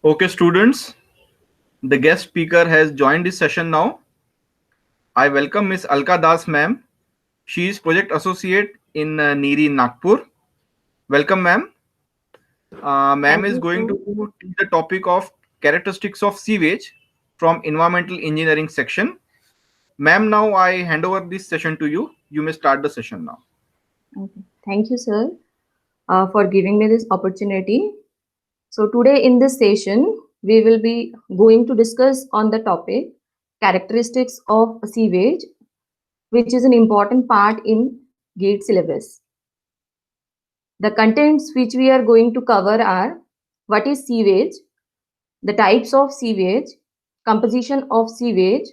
Okay, students, the guest speaker has joined this session now. I welcome Miss Alka Das ma'am. She is project associate in NEERI Nagpur. Welcome, ma'am. Ma'am Thank is you, going sir. to teach the topic of characteristics of sewage from environmental engineering section. Ma'am, now I hand over this session to you. You may start the session now. Okay. Thank you, sir, for giving me this opportunity. So today in this session, we will be going to discuss on the topic characteristics of sewage, which is an important part in GATE syllabus. The contents which we are going to cover are what is sewage, the types of sewage, composition of sewage,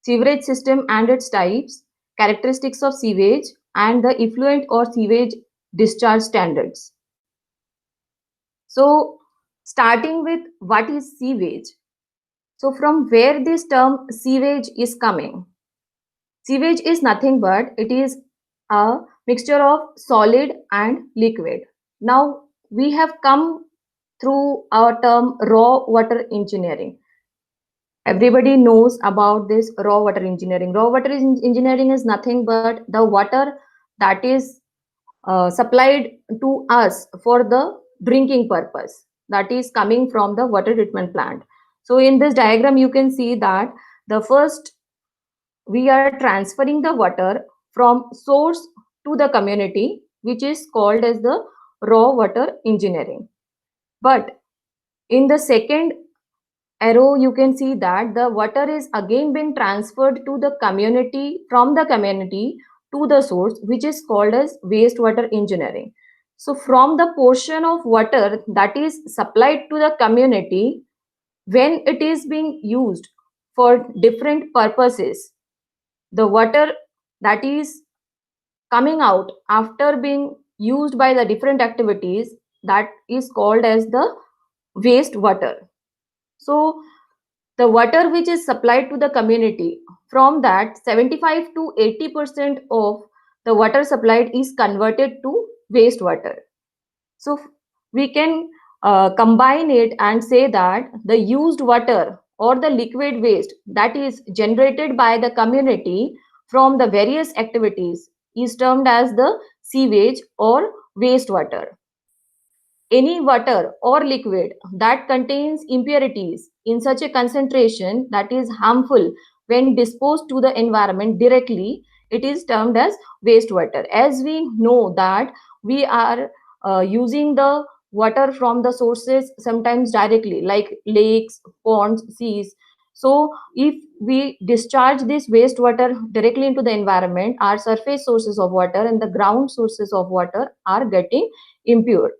sewerage system and its types, characteristics of sewage, and the effluent or sewage discharge standards. So, starting with what is sewage? So, from where this term sewage is coming? Sewage is nothing but it is a mixture of solid and liquid. Now, we have come through our term raw water engineering. Everybody knows about this raw water engineering. Raw water engineering is nothing but the water that is supplied to us for the drinking purpose, that is coming from the water treatment plant. So in this diagram you can see that the first we are transferring the water from source to the community, which is called as the raw water engineering. But in the second arrow you can see that the water is again being transferred to the community, from the community to the source, which is called as wastewater engineering. So from the portion of water that is supplied to the community, when it is being used for different purposes, the water that is coming out after being used by the different activities, that is called as the wastewater. So the water which is supplied to the community, from that 75 to 80% of the water supplied is converted to wastewater. So we can combine it and say that the used water or the liquid waste that is generated by the community from the various activities is termed as the sewage or wastewater. Any water or liquid that contains impurities in such a concentration that is harmful when disposed to the environment directly, it is termed as wastewater. As we know that we are using the water from the sources sometimes directly, like lakes, ponds, seas. So if we discharge this wastewater directly into the environment, our surface sources of water and the ground sources of water are getting impure.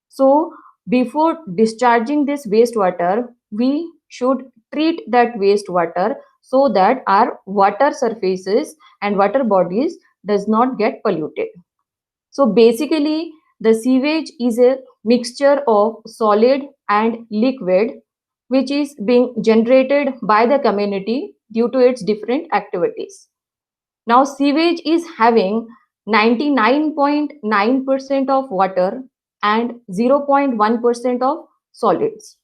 So before discharging this wastewater, we should treat that wastewater so that our water surfaces and water bodies does not get polluted. So basically, the sewage is a mixture of solid and liquid which is being generated by the community due to its different activities. Now, sewage is having 99.9% of water and 0.1% of solids.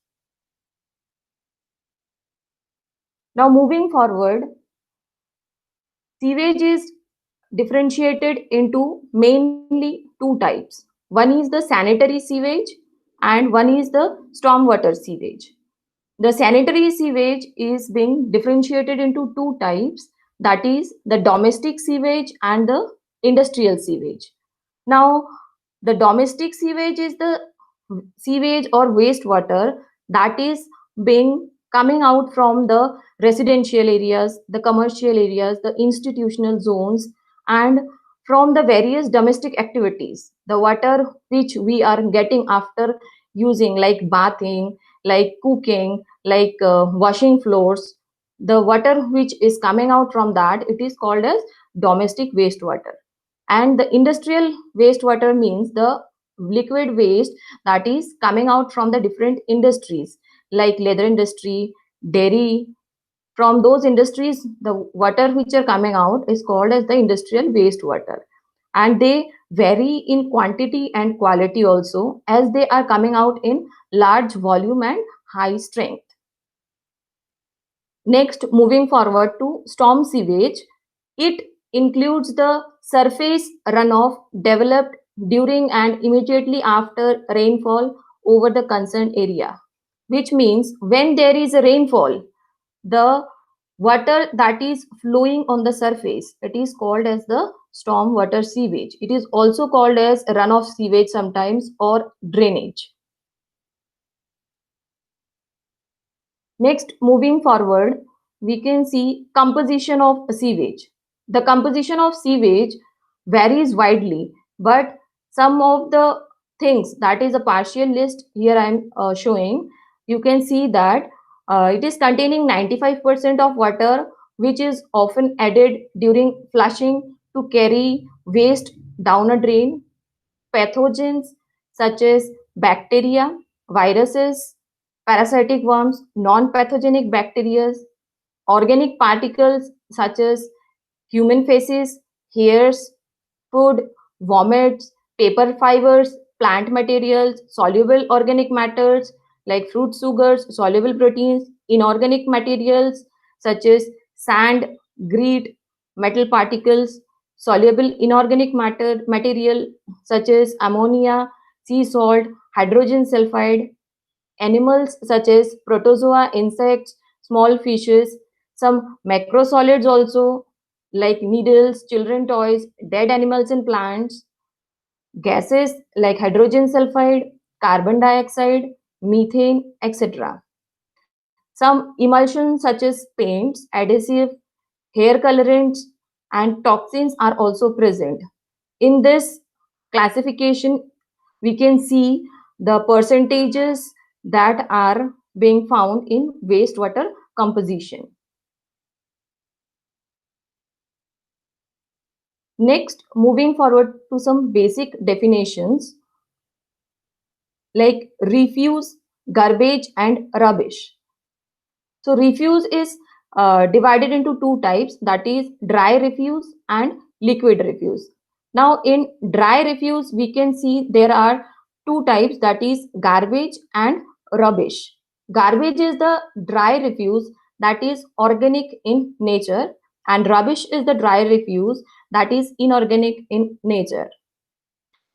Now, moving forward, sewage is differentiated into mainly two types. One is the sanitary sewage and one is the stormwater sewage. The sanitary sewage is being differentiated into two types, that is the domestic sewage and the industrial sewage. Now, the domestic sewage is the sewage or wastewater that is being coming out from the residential areas, the commercial areas, the institutional zones, and from the various domestic activities. The water which we are getting after using, like bathing, like cooking, like washing floors, the water which is coming out from that, it is called as domestic wastewater. And the industrial wastewater means the liquid waste that is coming out from the different industries, like leather industry, dairy. From those industries, the water which are coming out is called as the industrial wastewater, and they vary in quantity and quality also, as they are coming out in large volume and high strength. Next, moving forward to storm sewage, it includes the surface runoff developed during and immediately after rainfall over the concerned area, which means when there is a rainfall, the water that is flowing on the surface, it is called as the storm water sewage. It is also called as runoff sewage sometimes, or drainage. Next, moving forward, we can see composition of sewage. The composition of sewage varies widely, but some of the things, that is a partial list here I am showing. You can see that it is containing 95% of water, which is often added during flushing to carry waste down a drain. Pathogens such as bacteria, viruses, parasitic worms, non-pathogenic bacteria, organic particles such as human feces, hairs, food, vomits, paper fibers, plant materials, soluble organic matters like fruit sugars, soluble proteins, inorganic materials such as sand, grit, metal particles, soluble inorganic material such as ammonia, sea salt, hydrogen sulfide, animals such as protozoa, insects, small fishes, some macrosolids also like needles, children toys, dead animals and plants, gases like hydrogen sulfide, carbon dioxide, methane, etc. Some emulsions such as paints, adhesive, hair colorants, and toxins are also present. In this classification, we can see the percentages that are being found in wastewater composition. Next, moving forward to some basic definitions like refuse, garbage, and rubbish. So, refuse is divided into two types, that is dry refuse and liquid refuse. Now, in dry refuse, we can see there are two types, that is garbage and rubbish. Garbage is the dry refuse that is organic in nature, and rubbish is the dry refuse that is inorganic in nature.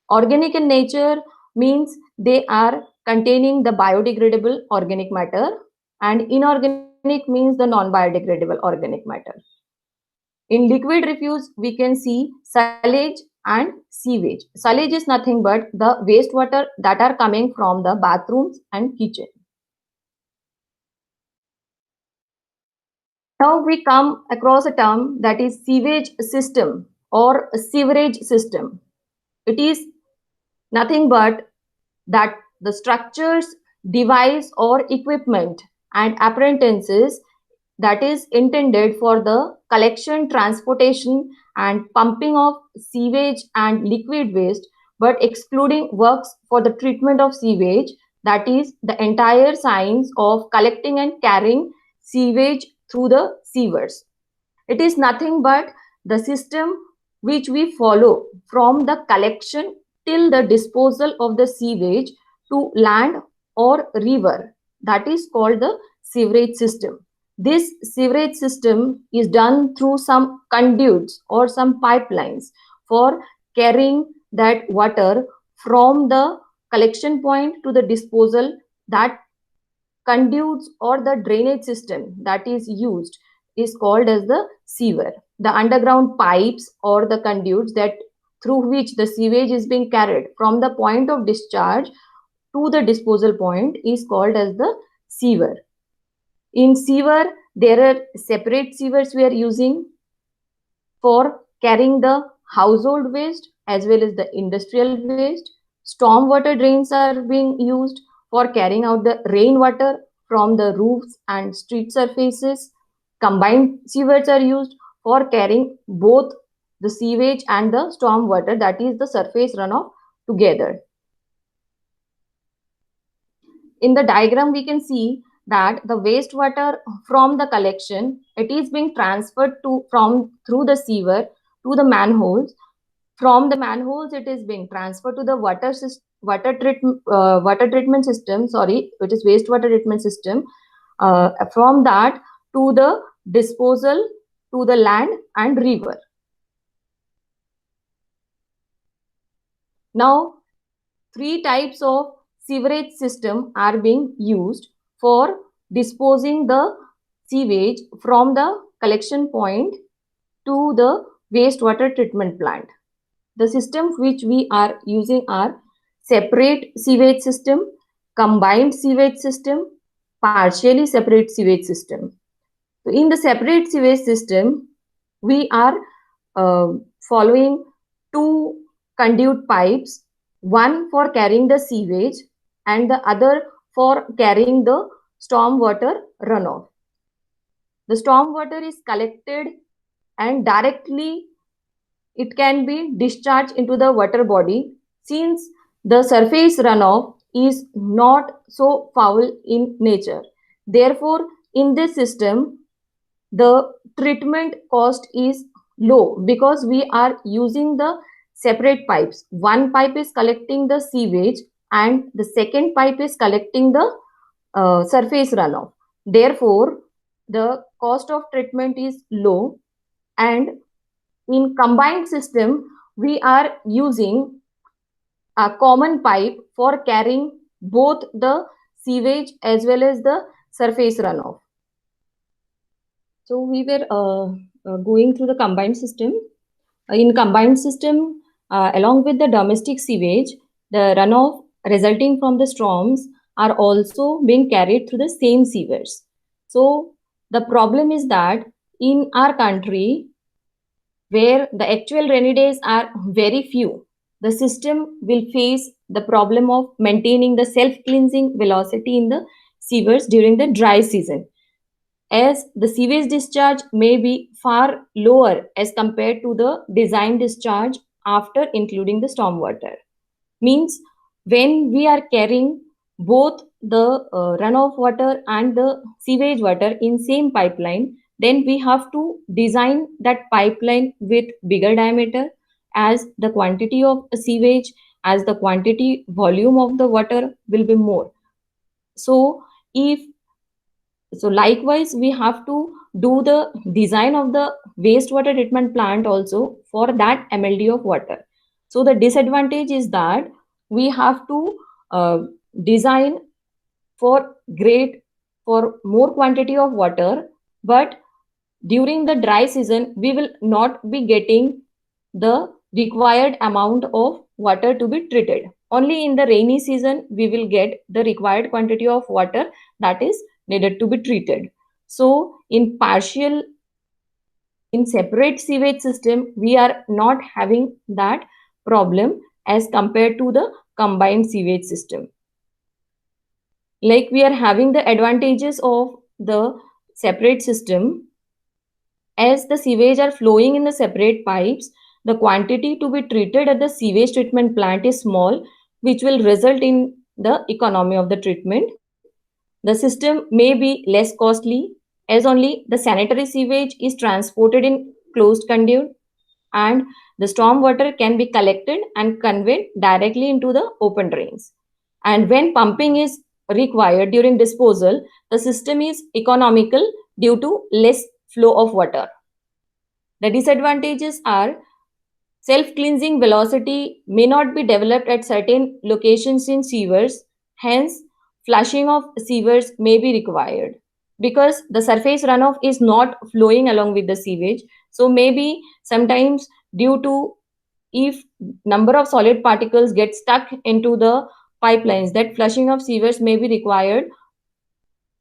Organic in nature means they are containing the biodegradable organic matter, and inorganic means the non-biodegradable organic matter. In liquid refuse, we can see sewage and sewage. Sewage is nothing but the wastewater that are coming from the bathrooms and kitchen. Now we come across a term, that is sewage system or sewerage system. It is nothing but that the structures, device or equipment and apparatuses that is intended for the collection, transportation and pumping of sewage and liquid waste, but excluding works for the treatment of sewage, that is the entire science of collecting and carrying sewage through the sewers. It is nothing but the system which we follow from the collection till the disposal of the sewage to land or river, that is called the sewerage system. This sewerage system is done through some conduits or some pipelines for carrying that water from the collection point to the disposal. That conduits or the drainage system that is used is called as the sewer. The underground pipes or the conduits that through which the sewage is being carried from the point of discharge to the disposal point is called as the sewer. In sewer, there are separate sewers we are using for carrying the household waste as well as the industrial waste. Storm water drains are being used for carrying out the rainwater from the roofs and street surfaces. Combined sewers are used for carrying both the sewage and the storm water, that is the surface runoff, together. In the diagram, we can see that the wastewater from the collection, it is being transferred from through the sewer to the manholes. From the manholes, it is being transferred to the water water treatment system, sorry, which is wastewater treatment system, from that to the disposal to the land and river. Now, three types of sewerage system are being used for disposing the sewage from the collection point to the wastewater treatment plant. The systems which we are using are separate sewage system, combined sewage system, partially separate sewage system. So in the separate sewage system, we are following two conduit pipes, one for carrying the sewage and the other for carrying the storm water runoff. The storm water is collected and directly it can be discharged into the water body, since the surface runoff is not so foul in nature. Therefore, in this system, the treatment cost is low because we are using the separate pipes. One pipe is collecting the sewage and the second pipe is collecting the surface runoff. Therefore, the cost of treatment is low, and in combined system, we are using a common pipe for carrying both the sewage as well as the surface runoff. So we were going through the combined system. In combined system, along with the domestic sewage, the runoff resulting from the storms are also being carried through the same sewers. So the problem is that in our country, where the actual rainy days are very few, the system will face the problem of maintaining the self-cleansing velocity in the sewers during the dry season, as the sewage discharge may be far lower as compared to the design discharge after including the stormwater. Means when we are carrying both the runoff water and the sewage water in same pipeline, then we have to design that pipeline with bigger diameter, as the quantity of sewage, as the quantity volume of the water will be more. So if so likewise, we have to do the design of the wastewater treatment plant also for that MLD of water. So the disadvantage is that we have to design for more quantity of water, but during the dry season, we will not be getting the required amount of water to be treated. Only in the rainy season, we will get the required quantity of water that is needed to be treated. So in separate sewage system, we are not having that problem as compared to the combined sewage system. Like we are having the advantages of the separate system, as the sewage are flowing in the separate pipes, the quantity to be treated at the sewage treatment plant is small, which will result in the economy of the treatment. The system may be less costly, as only the sanitary sewage is transported in closed conduit, and the storm water can be collected and conveyed directly into the open drains. And when pumping is required during disposal, the system is economical due to less flow of water. The disadvantages are self-cleansing velocity may not be developed at certain locations in sewers, hence flushing of sewers may be required because the surface runoff is not flowing along with the sewage. So maybe sometimes due to if number of solid particles get stuck into the pipelines, that flushing of sewers may be required.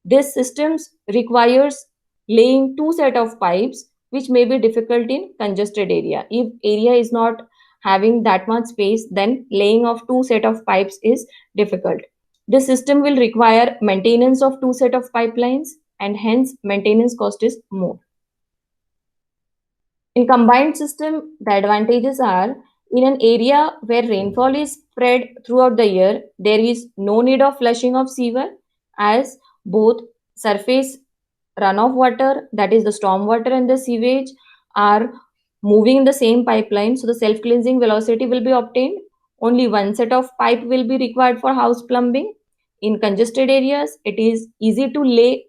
This systems requires laying two set of pipes, which may be difficult in congested area. If area is not having that much space, then laying of two set of pipes is difficult. This system will require maintenance of two set of pipelines, and hence maintenance cost is more. In combined system, the advantages are, in an area where rainfall is spread throughout the year, there is no need of flushing of sewer, as both surface runoff water, that is the storm water, and the sewage are moving in the same pipeline, so the self-cleansing velocity will be obtained. only one set of pipe will be required for house plumbing. In congested areas, it is easy to lay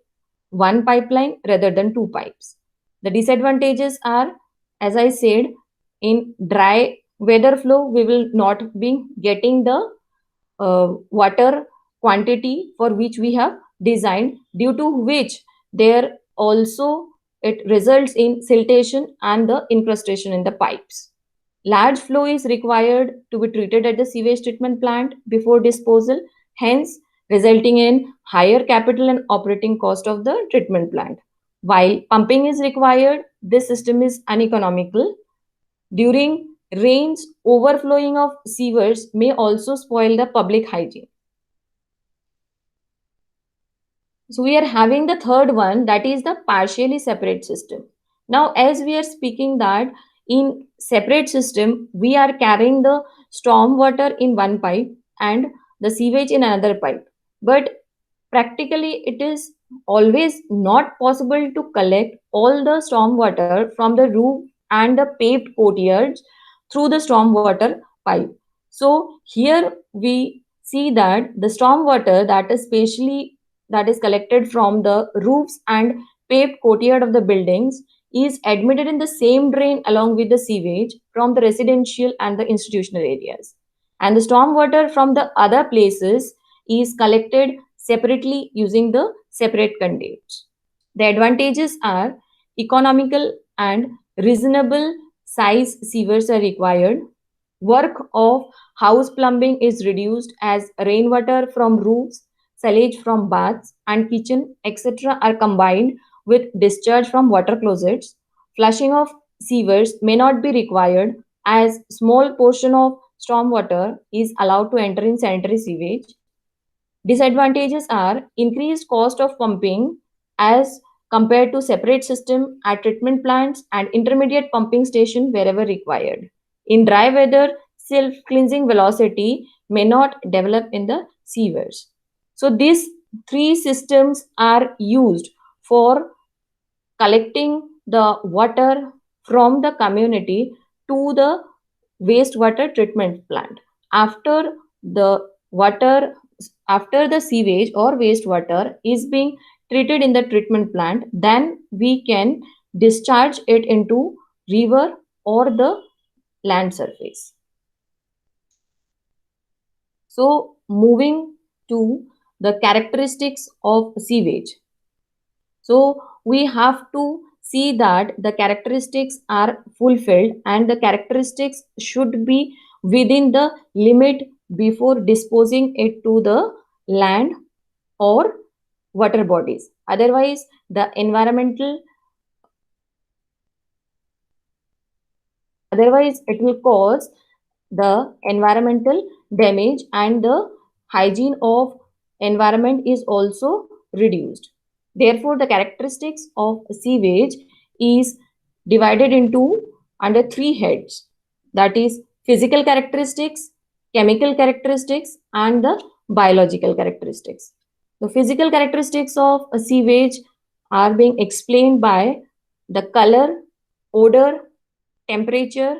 one pipeline rather than two pipes. The disadvantages are, as I said, in dry weather flow, we will not be getting the water quantity for which we have designed, due to which there also it results in siltation and the incrustation in the pipes. Large flow is required to be treated at the sewage treatment plant before disposal, hence resulting in higher capital and operating cost of the treatment plant. While pumping is required, this system is uneconomical. During rains, overflowing of sewers may also spoil the public hygiene. So we are having the third one, that is the partially separate system. Now, as we are speaking that in separate system, we are carrying the storm water in one pipe and the sewage in another pipe. But practically, it is always not possible to collect all the storm water from the roof and the paved courtyards through the storm water pipe. So here we see that the storm water that is collected from the roofs and paved courtyard of the buildings is admitted in the same drain along with the sewage from the residential and the institutional areas. And the storm water from the other places is collected separately using the separate conduits. The advantages are economical and reasonable size sewers are required. Work of house plumbing is reduced as rainwater from roofs, sewage from baths and kitchen, etc. are combined with discharge from water closets. Flushing of sewers may not be required as small portion of storm water is allowed to enter in sanitary sewage. Disadvantages are increased cost of pumping as compared to separate system at treatment plants and intermediate pumping station wherever required. In dry weather, self-cleansing velocity may not develop in the sewers. So these three systems are used for collecting the water from the community to the wastewater treatment plant. After the water, after the sewage or wastewater is being treated in the treatment plant, then we can discharge it into river or the land surface. So moving to the characteristics of sewage. So we have to see that the characteristics are fulfilled and the characteristics should be within the limit before disposing it to the land or water bodies. Otherwise, the environmental otherwise it will cause the environmental damage and the hygiene of environment is also reduced. Therefore, the characteristics of sewage is divided into under three heads, that is physical characteristics, chemical characteristics and the biological characteristics. The physical characteristics of a sewage are being explained by the color, odor, temperature,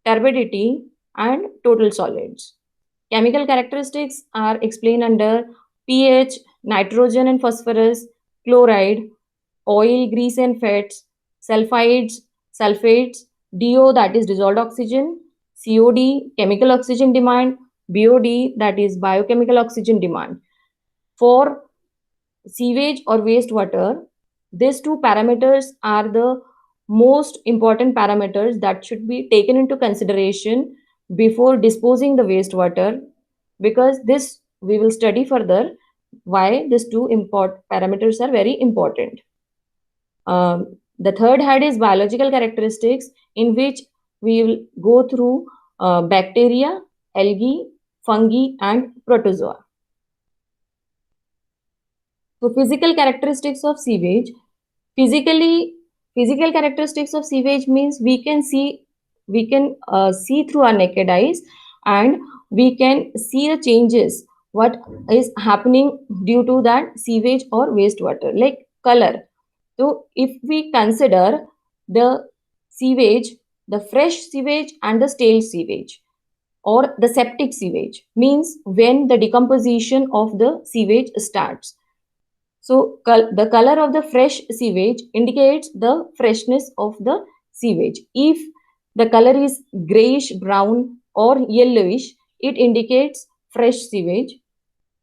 turbidity and total solids. Chemical characteristics are explained under pH, nitrogen and phosphorus, chloride, oil, grease and fats, sulfides, sulfates, DO that is dissolved oxygen, COD chemical oxygen demand, BOD that is biochemical oxygen demand. For sewage or wastewater, these two parameters are the most important parameters that should be taken into consideration before disposing the wastewater, because this we will study further why these two parameters are very important. The third head is biological characteristics, in which we will go through bacteria, algae, fungi and protozoa. So physical characteristics of sewage. Physical characteristics of sewage means we can see through our naked eyes and we can see the changes what is happening due to that sewage or wastewater, like color. So if we consider the sewage, the fresh sewage and the stale sewage. or the septic sewage, means when the decomposition of the sewage starts. So the color of the fresh sewage indicates the freshness of the sewage. If the color is grayish brown or yellowish, it indicates fresh sewage.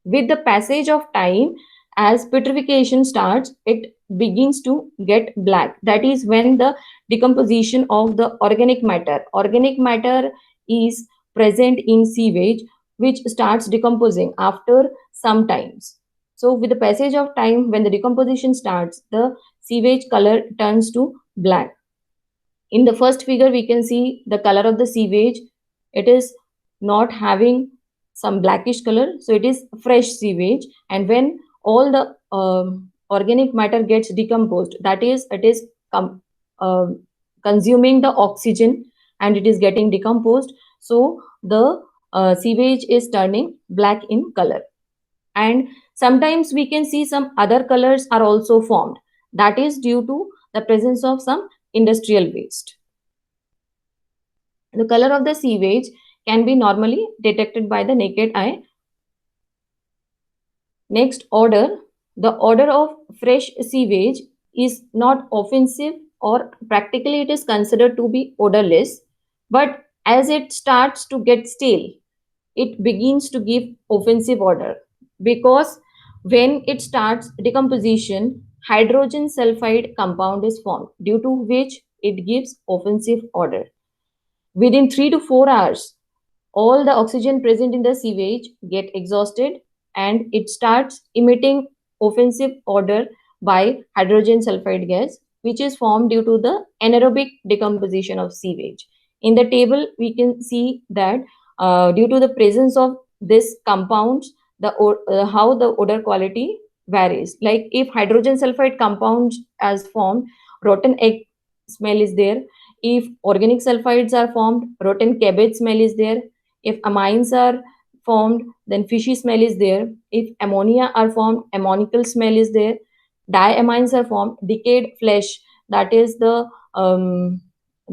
With the passage of time, as putrefaction starts, it begins to get black. That is when the decomposition of the organic matter. Organic matter is present in sewage, which starts decomposing after some times. So with the passage of time, when the decomposition starts, the sewage color turns to black. In the first figure, we can see the color of the sewage. It is not having some blackish color, so it is fresh sewage. And when all the organic matter gets decomposed, that is, it is uh, consuming the oxygen and it is getting decomposed, so the sewage is turning black in color. And sometimes we can see some other colors are also formed. That is due to the presence of some industrial waste. The color of the sewage can be normally detected by the naked eye. Next, odor. The odor of fresh sewage is not offensive, or practically it is considered to be odorless. But as it starts to get stale, it begins to give offensive odor, because when it starts decomposition, hydrogen sulfide compound is formed, due to which it gives offensive odor. Within 3 to 4 hours, all the oxygen present in the sewage get exhausted and it starts emitting offensive odor by hydrogen sulfide gas, which is formed due to the anaerobic decomposition of sewage. In the table, we can see that due to the presence of this compounds, how the odor quality varies. Like if hydrogen sulfide compounds as formed, rotten egg smell is there. If organic sulfides are formed, rotten cabbage smell is there. If amines are formed, then fishy smell is there. If ammonia are formed, ammonical smell is there. Diamines are formed, decayed flesh, that is the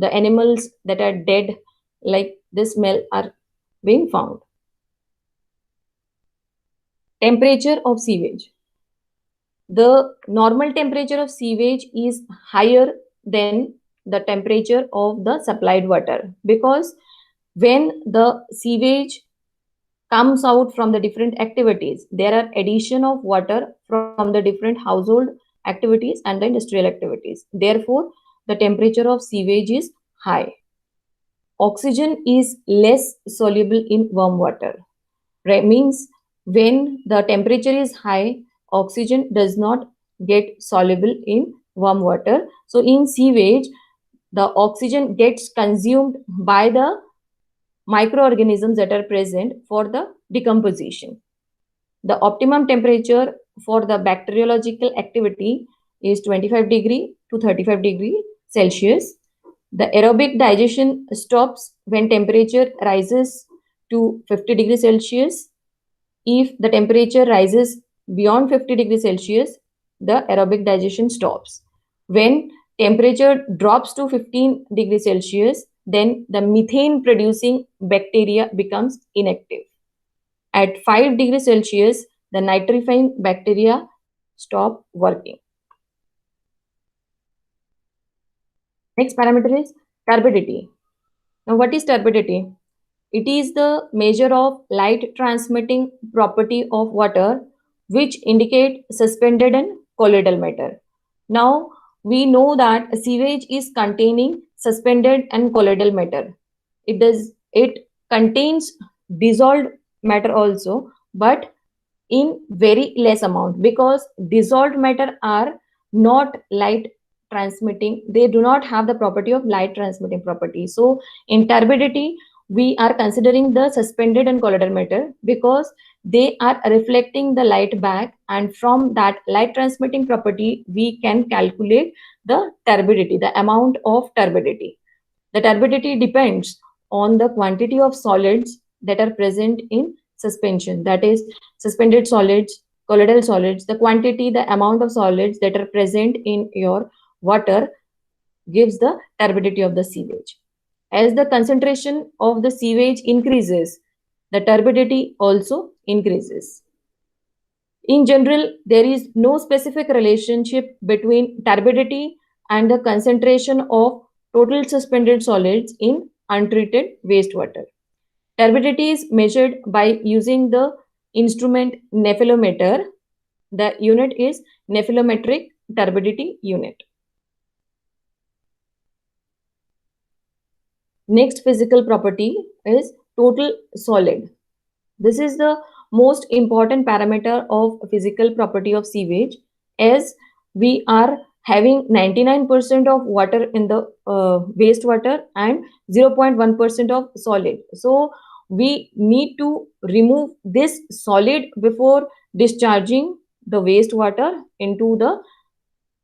animals that are dead, like this smell are being found. Temperature of sewage. The normal temperature of sewage is higher than the temperature of the supplied water, because when the sewage comes out from the different activities, there are addition of water from the different household activities and the industrial activities. Therefore, the temperature of sewage is high. Oxygen is less soluble in warm water. Means when the temperature is high, oxygen does not get soluble in warm water. So in sewage, the oxygen gets consumed by the microorganisms that are present for the decomposition. The optimum temperature for the bacteriological activity is 25 degree to 35 degree Celsius. The aerobic digestion stops when temperature rises to 50 degrees Celsius. If the temperature rises beyond 50 degrees Celsius, the aerobic digestion stops. When temperature drops to 15 degrees Celsius, then the methane producing bacteria becomes inactive. At 5 degrees Celsius, the nitrifying bacteria stop working. Next parameter is turbidity. Now, what is turbidity? It is the measure of light transmitting property of water, which indicate suspended and colloidal matter. Now, we know that sewage is containing suspended and colloidal matter. It contains dissolved matter also, but in very less amount, because dissolved matter are not light transmitting. They do not have the property of light transmitting property. So in turbidity, we are considering the suspended and colloidal matter because they are reflecting the light back, and from that light transmitting property we can calculate the turbidity, the amount of turbidity. The turbidity depends on the quantity of solids that are present in suspension, that is suspended solids, colloidal solids. The quantity, the amount of solids that are present in your water gives the turbidity of the sewage. as the concentration of the sewage increases, the turbidity also increases. In general, there is no specific relationship between turbidity and the concentration of total suspended solids in untreated wastewater. Turbidity is measured by using the instrument nephelometer. The unit is nephelometric turbidity unit. Next physical property is total solid. This is the most important parameter of physical property of sewage, as we are having 99% of water in the wastewater and 0.1% of solid. So we need to remove this solid before discharging the wastewater into the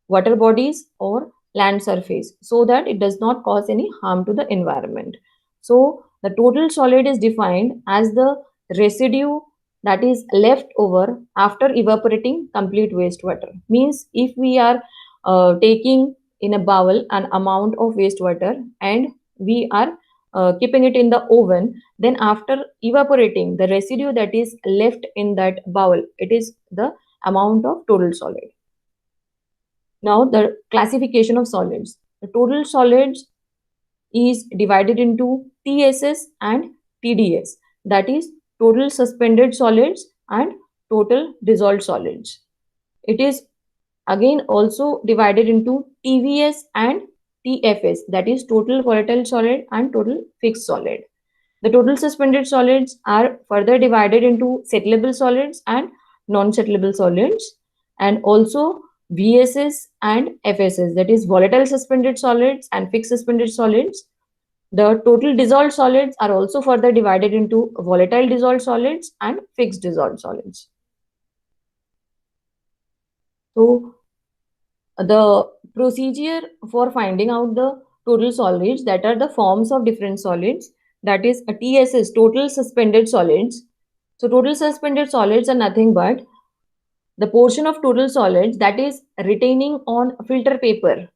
water bodies or land surface, so that it does not cause any harm to the environment. So the total solid is defined as the residue that is left over after evaporating complete wastewater. Means if we are taking in a bowl an amount of wastewater and we are keeping it in the oven, then after evaporating, the residue that is left in that bowl, it is the amount of total solid. Now, the classification of solids. The total solids is divided into TSS and TDS, that is total suspended solids and total dissolved solids. It is again also divided into TVS and TFS, that is total volatile solid and total fixed solid. The total suspended solids are further divided into settlable solids and non-settlable solids, and also VSS and FSS, that is volatile suspended solids and fixed suspended solids. The total dissolved solids are also further divided into volatile dissolved solids and fixed dissolved solids. So the procedure for finding out the total solids, that are the forms of different solids, that is a TSS, total suspended solids. So total suspended solids are nothing but the portion of total solids that is retaining on filter paper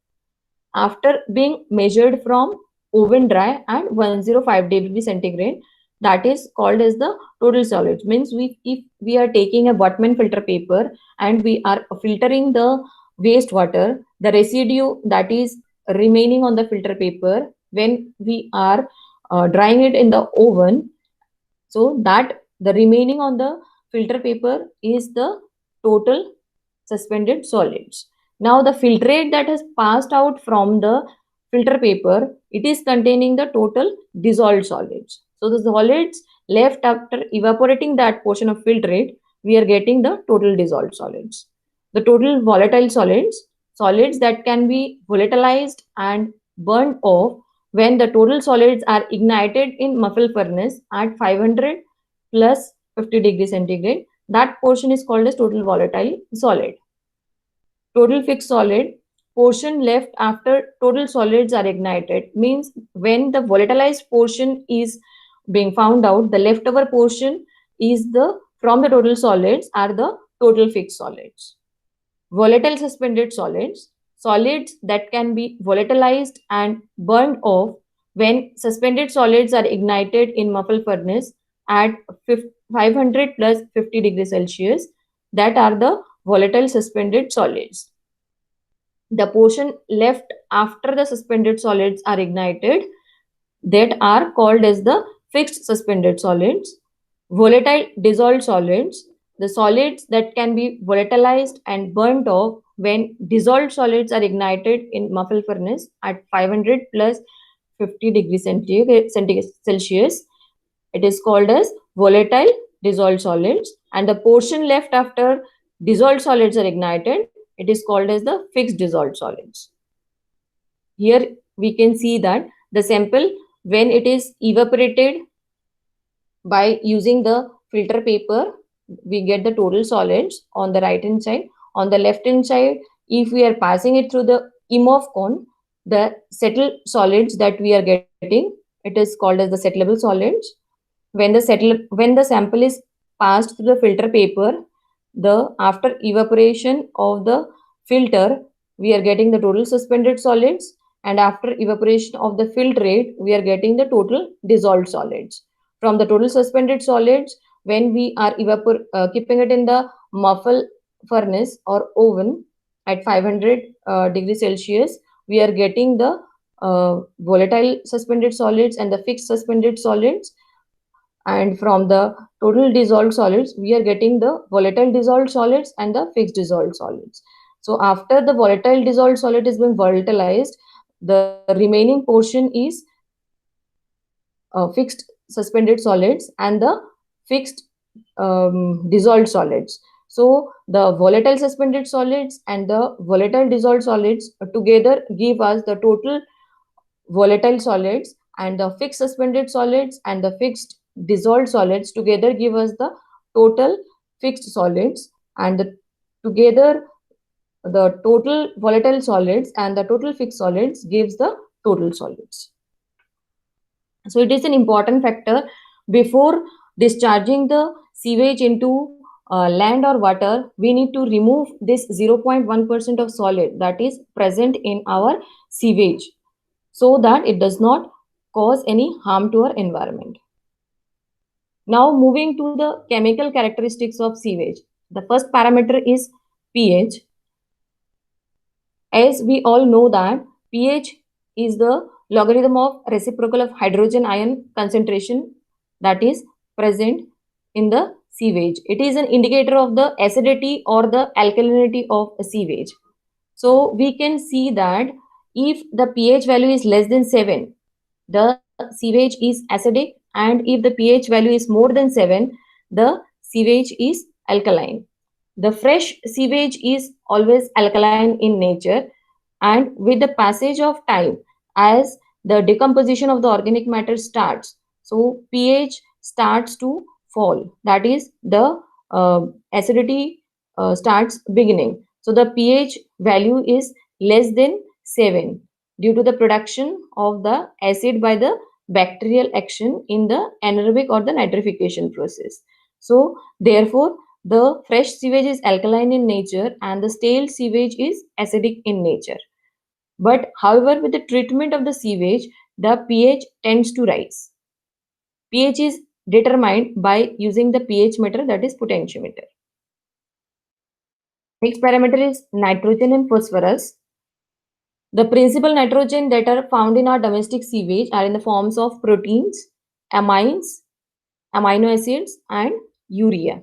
after being measured from oven dry and 105 degree centigrade, that is called as the total solids. Means if we are taking a Whatman filter paper and we are filtering the wastewater, the residue that is remaining on the filter paper when we are drying it in the oven, so that the remaining on the filter paper is the total suspended solids. Now the filtrate that has passed out from the filter paper, it is containing the total dissolved solids. So the solids left after evaporating that portion of filtrate, we are getting the total dissolved solids. The total volatile solids, solids that can be volatilized and burned off when the total solids are ignited in muffle furnace at 500 plus 50 degrees centigrade, that portion is called as total volatile solid. Total fixed solid, portion left after total solids are ignited, means when the volatilized portion is being found out, the leftover portion is the from the total solids are the total fixed solids. Volatile suspended solids, solids that can be volatilized and burned off when suspended solids are ignited in muffle furnace at 500 plus 50 degrees Celsius, that are the volatile suspended solids. The portion left after the suspended solids are ignited, that are called as the fixed suspended solids. Volatile dissolved solids, the solids that can be volatilized and burnt off when dissolved solids are ignited in muffle furnace at 500 plus 50 degrees Celsius. It is called as volatile dissolved solids, and the portion left after dissolved solids are ignited, it is called as the fixed dissolved solids. Here we can see that the sample, when it is evaporated by using the filter paper, we get the total solids on the right hand side. On the left hand side, if we are passing it through the EMOF cone, the settled solids that we are getting, it is called as the settlable solids. When the sample is passed through the filter paper, the after evaporation of the filter, we are getting the total suspended solids, and after evaporation of the filtrate, we are getting the total dissolved solids. From the total suspended solids, when we are keeping it in the muffle furnace or oven at 500 degrees Celsius, we are getting the volatile suspended solids and the fixed suspended solids. And from the total dissolved solids, we are getting the volatile dissolved solids and the fixed dissolved solids. So after the volatile dissolved solid is being volatilized, the remaining portion is fixed suspended solids and the fixed dissolved solids. So the volatile suspended solids and the volatile dissolved solids together give us the total volatile solids, and the fixed suspended solids and the fixed dissolved solids together give us the total fixed solids, and together the total volatile solids and the total fixed solids gives the total solids. So it is an important factor. Before discharging the sewage into land or water, we need to remove this 0.1% of solid that is present in our sewage, so that it does not cause any harm to our environment. Now moving to the chemical characteristics of sewage. The first parameter is pH. As we all know that pH is the logarithm of reciprocal of hydrogen ion concentration that is present in the sewage. It is an indicator of the acidity or the alkalinity of a sewage. So we can see that if the pH value is less than 7, the sewage is acidic, and if the pH value is more than 7, the sewage is alkaline. The fresh sewage is always alkaline in nature, and with the passage of time, as the decomposition of the organic matter starts, so pH starts to fall. That is, the acidity starts beginning. So the pH value is less than 7 due to the production of the acid by the bacterial action in the anaerobic or the nitrification process. So therefore, the fresh sewage is alkaline in nature and the stale sewage is acidic in nature. But however, with the treatment of the sewage, the pH tends to rise. pH is determined by using the pH meter, that is potentiometer. Next parameter is nitrogen and phosphorus. The principal nitrogen that are found in our domestic sewage are in the forms of proteins, amines, amino acids, and urea.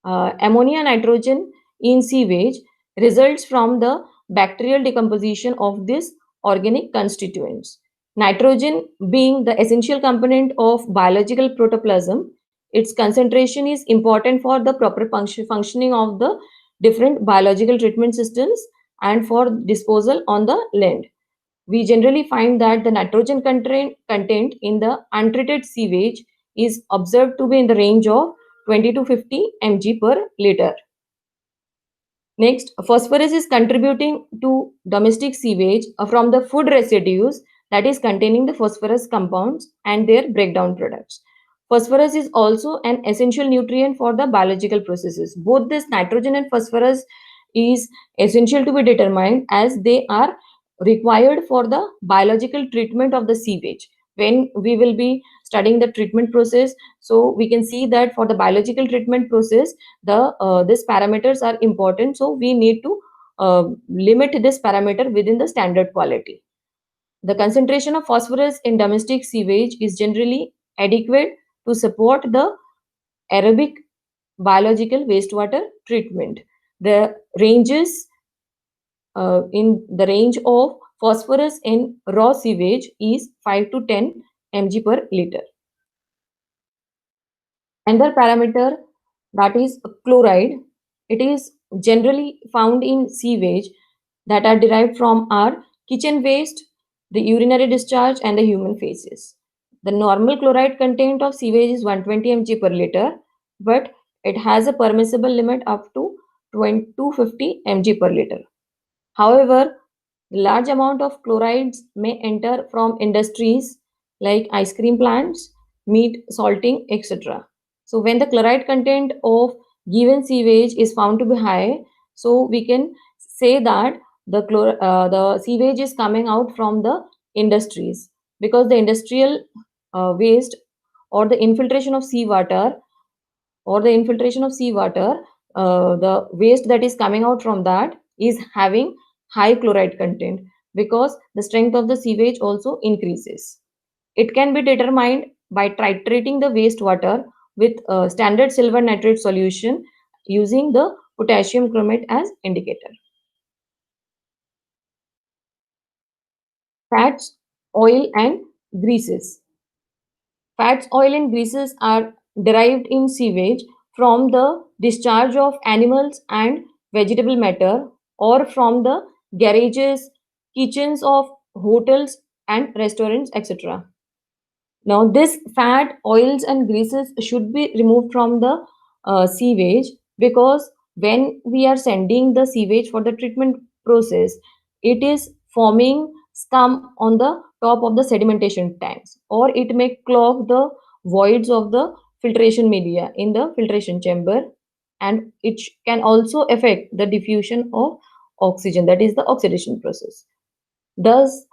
Ammonia nitrogen in sewage results from the bacterial decomposition of these organic constituents. Nitrogen being the essential component of biological protoplasm, its concentration is important for the proper functioning of the different biological treatment systems and for disposal on the land. We generally find that the nitrogen content in the untreated sewage is observed to be in the range of 20 to 50 mg per liter. Next, phosphorus is contributing to domestic sewage from the food residues, that is containing the phosphorus compounds and their breakdown products. Phosphorus is also an essential nutrient for the biological processes. Both this nitrogen and phosphorus is essential to be determined, as they are required for the biological treatment of the sewage. When we will be studying the treatment process, so we can see that for the biological treatment process, these parameters are important. So we need to limit this parameter within the standard quality. The concentration of phosphorus in domestic sewage is generally adequate to support the aerobic biological wastewater treatment. The ranges in the range of phosphorus in raw sewage is 5 to 10 mg per liter. Another parameter, that is chloride. It is generally found in sewage that are derived from our kitchen waste, the urinary discharge, and the human feces. The normal chloride content of sewage is 120 mg per liter, but it has a permissible limit up to 250 mg per liter. However, large amount of chlorides may enter from industries like ice cream plants, meat salting, etc. So when the chloride content of given sewage is found to be high, so we can say that the sewage is coming out from the industries, because the industrial waste or the infiltration of seawater the waste that is coming out from that is having high chloride content, because the strength of the sewage also increases. It can be determined by titrating the wastewater with standard silver nitrate solution using the potassium chromate as indicator. Fats, oil, and greases. Fats, oil, and greases are derived in sewage from the discharge of animals and vegetable matter, or from the garages, kitchens of hotels and restaurants, etc. Now, this fat, oils, and greases should be removed from the sewage, because when we are sending the sewage for the treatment process, it is forming scum on the top of the sedimentation tanks, or it may clog the voids of the filtration media in the filtration chamber, and it can also affect the diffusion of oxygen, that is the oxidation process. Thus,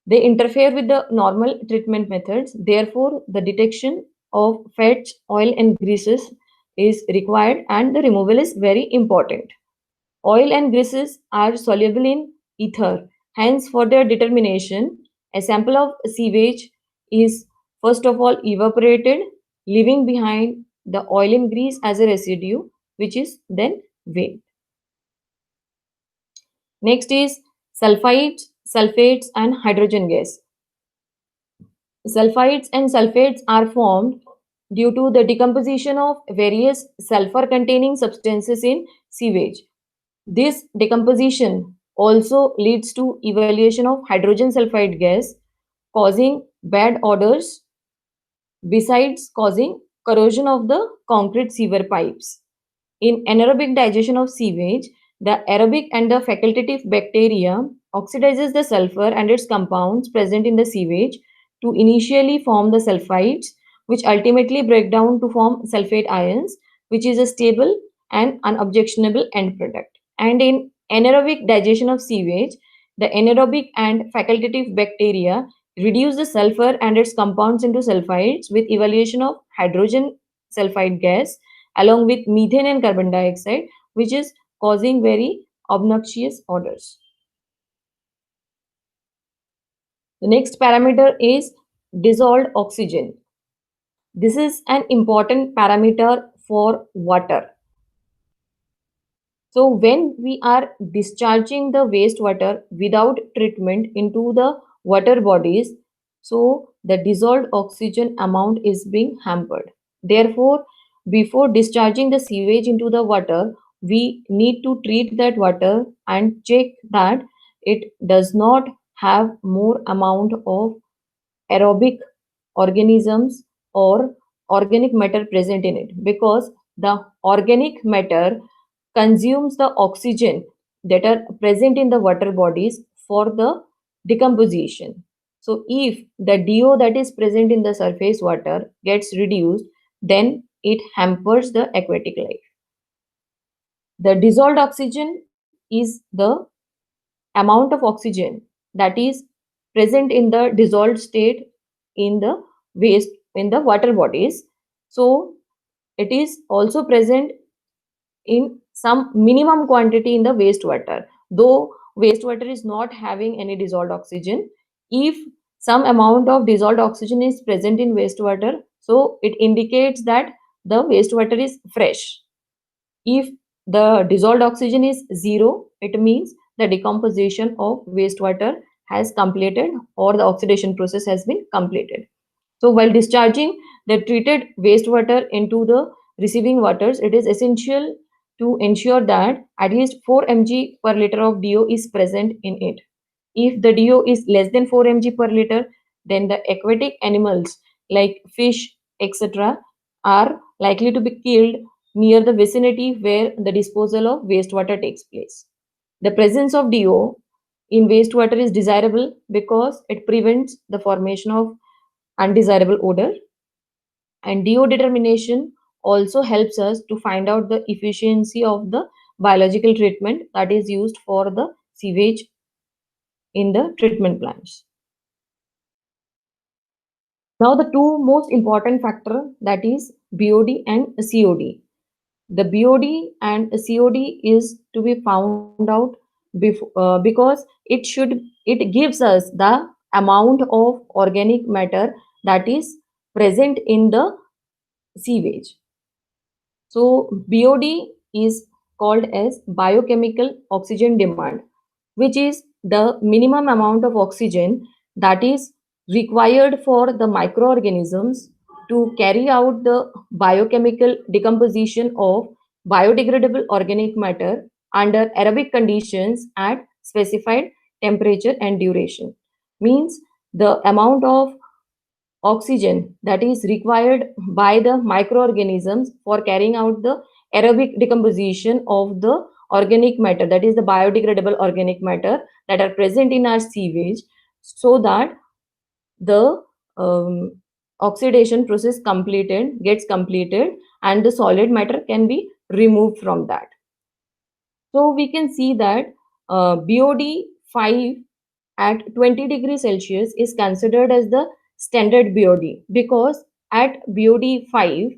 they interfere with the normal treatment methods. Therefore, the detection of fats, oil, and greases is required, and the removal is very important. Oil and greases are soluble in ether. Hence, for their determination, a sample of sewage is first of all evaporated, leaving behind the oil and grease as a residue, which is then weighed. Next is sulfides, sulfates, and hydrogen gas. Sulfides and sulfates are formed due to the decomposition of various sulfur containing substances in sewage. This decomposition also leads to evaluation of hydrogen sulfide gas, causing bad odors, besides causing corrosion of the concrete sewer pipes. In anaerobic digestion of sewage, the aerobic and the facultative bacteria oxidizes the sulfur and its compounds present in the sewage to initially form the sulfides, which ultimately break down to form sulfate ions, which is a stable and unobjectionable end product. And in anaerobic digestion of sewage, the anaerobic and facultative bacteria reduce the sulfur and its compounds into sulfides with evaluation of hydrogen sulfide gas along with methane and carbon dioxide, which is causing very obnoxious odors. The next parameter is dissolved oxygen. This is an important parameter for water. So when we are discharging the wastewater without treatment into the water bodies, so the dissolved oxygen amount is being hampered. Therefore, before discharging the sewage into the water, we need to treat that water and check that it does not have more amount of aerobic organisms or organic matter present in it, because the organic matter consumes the oxygen that are present in the water bodies for the decomposition. So if the DO that is present in the surface water gets reduced, then it hampers the aquatic life. The dissolved oxygen is the amount of oxygen that is present in the dissolved state in the waste in the water bodies. So it is also present in some minimum quantity in the wastewater, though wastewater is not having any dissolved oxygen. If some amount of dissolved oxygen is present in wastewater, so it indicates that the wastewater is fresh. If the dissolved oxygen is zero, it means the decomposition of wastewater has completed or the oxidation process has been completed. So while discharging the treated wastewater into the receiving waters, it is essential to ensure that at least 4 mg per liter of DO is present in it. If the DO is less than 4 mg per liter, then the aquatic animals like fish, etc., are likely to be killed near the vicinity where the disposal of wastewater takes place. The presence of DO in wastewater is desirable because it prevents the formation of undesirable odor, and DO determination also helps us to find out the efficiency of the biological treatment that is used for the sewage in the treatment plants. Now the two most important factor, that is BOD and COD. The BOD and COD is to be found out because it gives us the amount of organic matter that is present in the sewage. So BOD is called as biochemical oxygen demand, which is the minimum amount of oxygen that is required for the microorganisms to carry out the biochemical decomposition of biodegradable organic matter under aerobic conditions at specified temperature and duration. Means the amount of oxygen that is required by the microorganisms for carrying out the aerobic decomposition of the organic matter, that is the biodegradable organic matter that are present in our sewage, so that the oxidation process gets completed and the solid matter can be removed from that. So we can see that BOD 5 at 20 degrees Celsius is considered as the standard BOD, because at BOD 5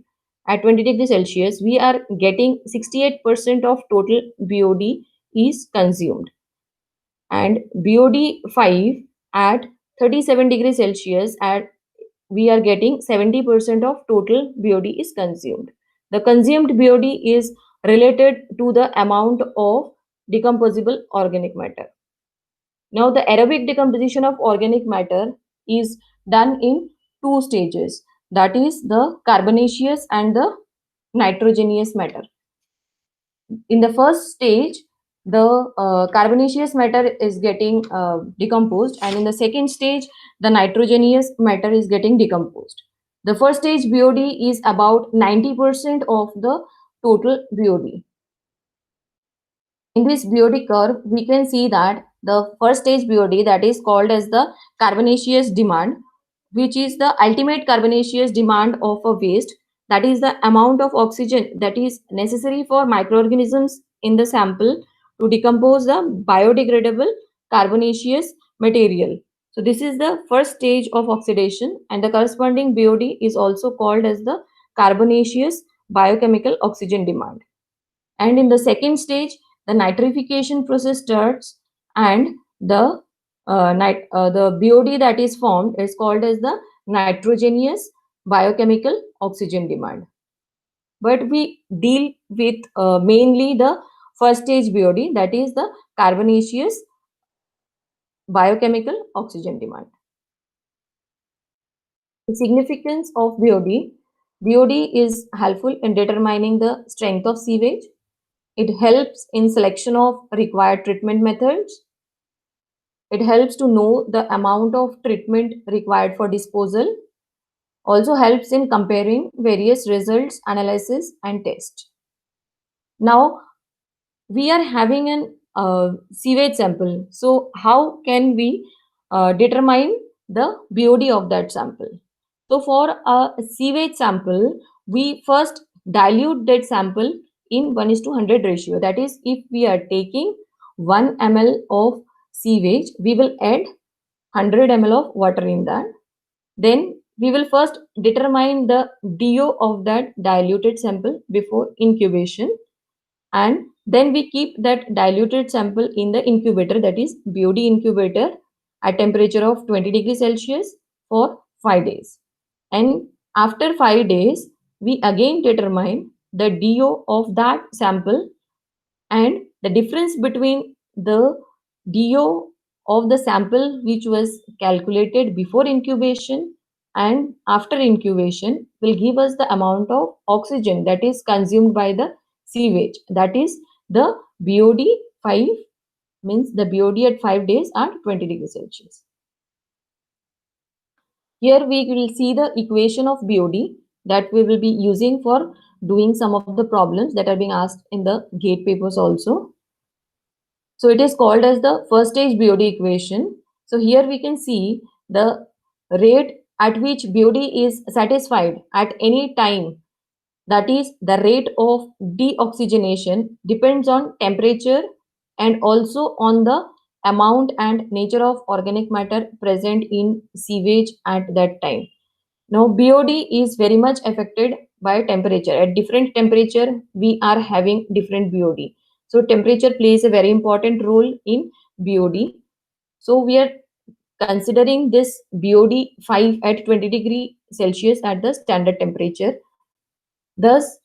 at 20 degrees Celsius we are getting 68% of total BOD is consumed, and BOD 5 at 37 degrees Celsius we are getting 70% of total BOD is consumed. The consumed BOD is related to the amount of decomposable organic matter. Now, the aerobic decomposition of organic matter is done in two stages, that is the carbonaceous and the nitrogenous matter. In the first stage, the carbonaceous matter is getting decomposed, and in the second stage, the nitrogenous matter is getting decomposed. The first stage BOD is about 90% of the total BOD. In this BOD curve, we can see that the first stage BOD, that is called as the carbonaceous demand, which is the ultimate carbonaceous demand of a waste, that is the amount of oxygen that is necessary for microorganisms in the sample to decompose the biodegradable carbonaceous material. So this is the first stage of oxidation, and the corresponding BOD is also called as the carbonaceous biochemical oxygen demand. And in the second stage, the nitrification process starts, and the BOD that is formed is called as the nitrogenous biochemical oxygen demand. But we deal with mainly the first stage BOD, that is the carbonaceous biochemical oxygen demand. The significance of BOD. BOD is helpful in determining the strength of sewage. It helps in selection of required treatment methods. It helps to know the amount of treatment required for disposal. Also helps in comparing various results, analysis, and test. Now, we are having an sewage sample. So, how can we determine the BOD of that sample? So, for a sewage sample, we first dilute that sample in 1:100 ratio. That is, if we are taking 1 ml of sewage, we will add 100 ml of water in that. Then we will first determine the DO of that diluted sample before incubation, and then we keep that diluted sample in the incubator, that is BOD incubator, at temperature of 20 degrees Celsius for 5 days. And after 5 days, we again determine the DO of that sample, and the difference between the DO of the sample which was calculated before incubation and after incubation will give us the amount of oxygen that is consumed by the sewage. That is the BOD 5, means the BOD at 5 days at 20 degrees Celsius. Here we will see the equation of BOD that we will be using for doing some of the problems that are being asked in the GATE papers also. So it is called as the first stage BOD equation. So here we can see the rate at which BOD is satisfied at any time, that is the rate of deoxygenation, depends on temperature and also on the amount and nature of organic matter present in sewage at that time. Now, BOD is very much affected by temperature. At different temperature, we are having different BOD. So, temperature plays a very important role in BOD. So, we are considering this BOD 5 at 20 degree Celsius at the standard temperature. Thus,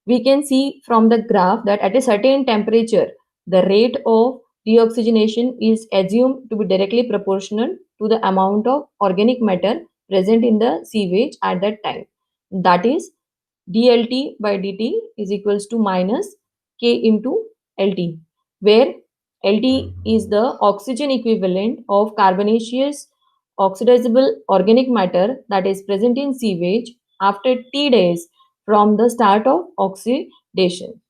we can see from the graph that at a certain temperature, the rate of deoxygenation is assumed to be directly proportional to the amount of organic matter present in the sewage at that time. That is, dLT by dt is equals to minus K into LT, where LT is the oxygen equivalent of carbonaceous oxidizable organic matter that is present in sewage after T days from the start of oxidation.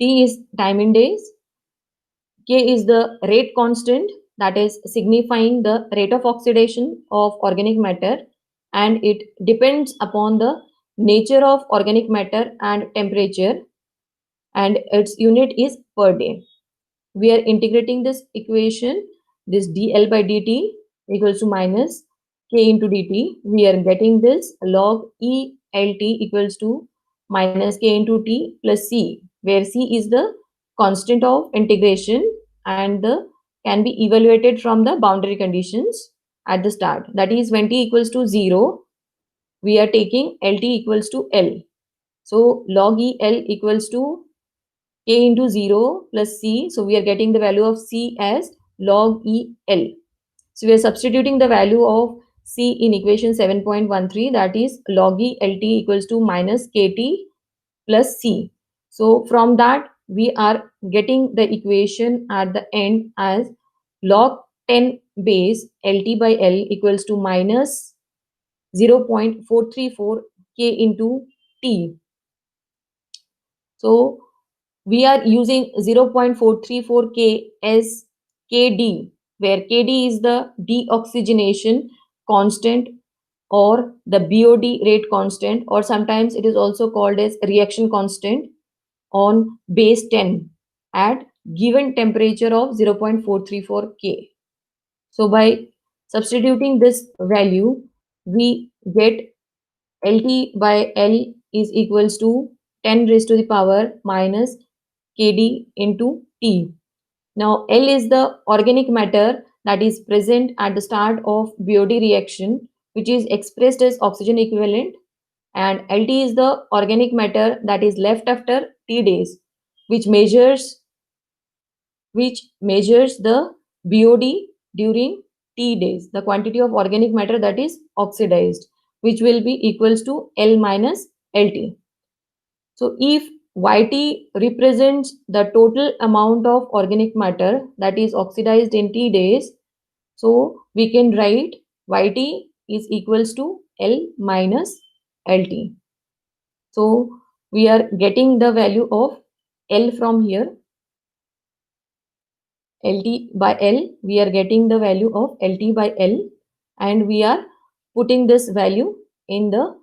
T is time in days. K is the rate constant, that is signifying the rate of oxidation of organic matter, and it depends upon the nature of organic matter and temperature, and its unit is per day. We are integrating this equation, this dl by dt equals to minus k into dt. We are getting this log e lt equals to minus k into t plus c, where c is the constant of integration and the can be evaluated from the boundary conditions at the start. That is, when t equals to 0, we are taking lt equals to l. So log e l equals to k into 0 plus c. So we are getting the value of c as log e l. So we are substituting the value of c in equation 7.13, that is log e lt equals to minus kt plus c. So from that we are getting the equation at the end as log 10 base lt by l equals to minus 0.434 k into t. So we are using 0.434 K as Kd, where Kd is the deoxygenation constant or the BOD rate constant, or sometimes it is also called as reaction constant on base 10 at given temperature of 0.434 K. So by substituting this value, we get LT by L is equals to 10 raised to the power minus Kd into T. Now L is the organic matter that is present at the start of BOD reaction, which is expressed as oxygen equivalent, and LT is the organic matter that is left after T days, which measures the BOD during T days, the quantity of organic matter that is oxidized, which will be equals to L minus LT. So if YT represents the total amount of organic matter that is oxidized in T days, so we can write YT is equals to L minus LT. So we are getting the value of L from here. LT by L, we are getting the value of LT by L, and we are putting this value in the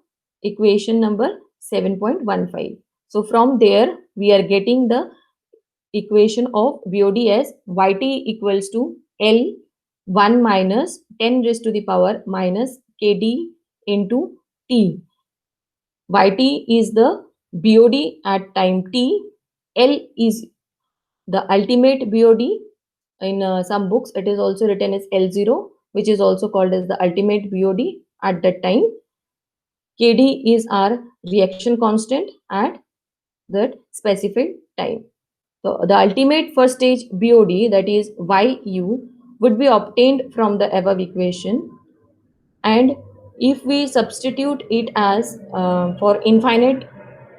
equation number 7.15. So from there, we are getting the equation of BOD as YT equals to L 1 minus 10 raised to the power minus KD into T. YT is the BOD at time T. L is the ultimate BOD. In some books, it is also written as L0, which is also called as the ultimate BOD at that time. KD is our reaction constant at that specified time. So the ultimate first stage BOD, that is YU, would be obtained from the above equation, and if we substitute it as for infinite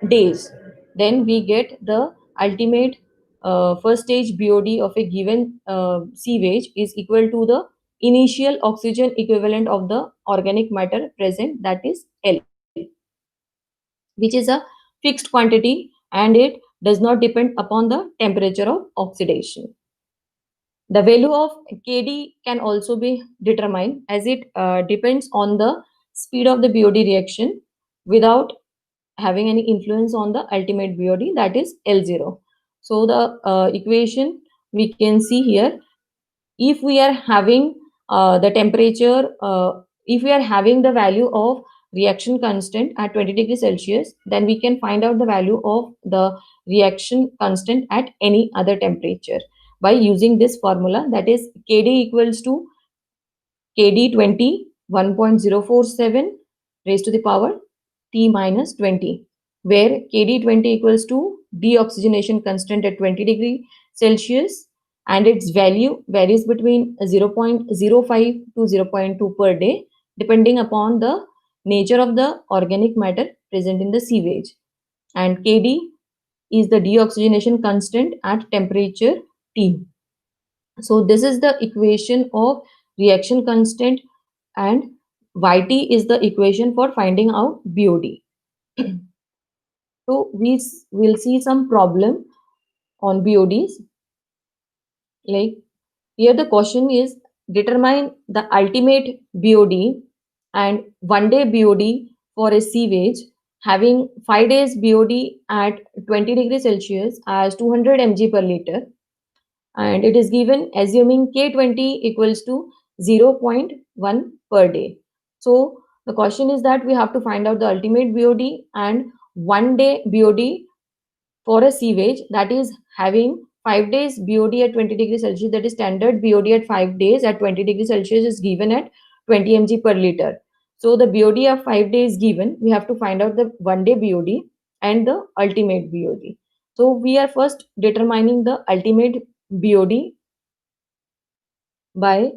days, then we get the ultimate first stage BOD of a given sewage is equal to the initial oxygen equivalent of the organic matter present, that is L, which is a fixed quantity and it does not depend upon the temperature of oxidation. The value of Kd can also be determined as it depends on the speed of the BOD reaction. Without having any influence on the ultimate BOD, that is L0. So the equation we can see here, if we are having the temperature, if we are having the value of reaction constant at 20 degrees Celsius, then we can find out the value of the reaction constant at any other temperature by using this formula, that is Kd equals to Kd20 1.047 raised to the power T minus 20, where Kd20 equals to deoxygenation constant at 20 degree Celsius, and its value varies between 0.05 to 0.2 per day, depending upon the nature of the organic matter present in the sewage. And Kd is the deoxygenation constant at temperature T. So this is the equation of reaction constant, and Yt is the equation for finding out BOD. So we will see some problem on BODs. Like here the question is, determine the ultimate BOD and 1 day BOD for a sewage having 5 days BOD at 20 degrees Celsius as 200 mg per liter, and it is given assuming K20 equals to 0.1 per day. So the question is that we have to find out the ultimate BOD and 1 day BOD for a sewage that is having 5 days BOD at 20 degrees Celsius, that is standard BOD at 5 days at 20 degrees Celsius is given at 20 mg per liter. So the BOD of 5 days given, we have to find out the 1 day BOD and the ultimate BOD. So we are first determining the ultimate BOD by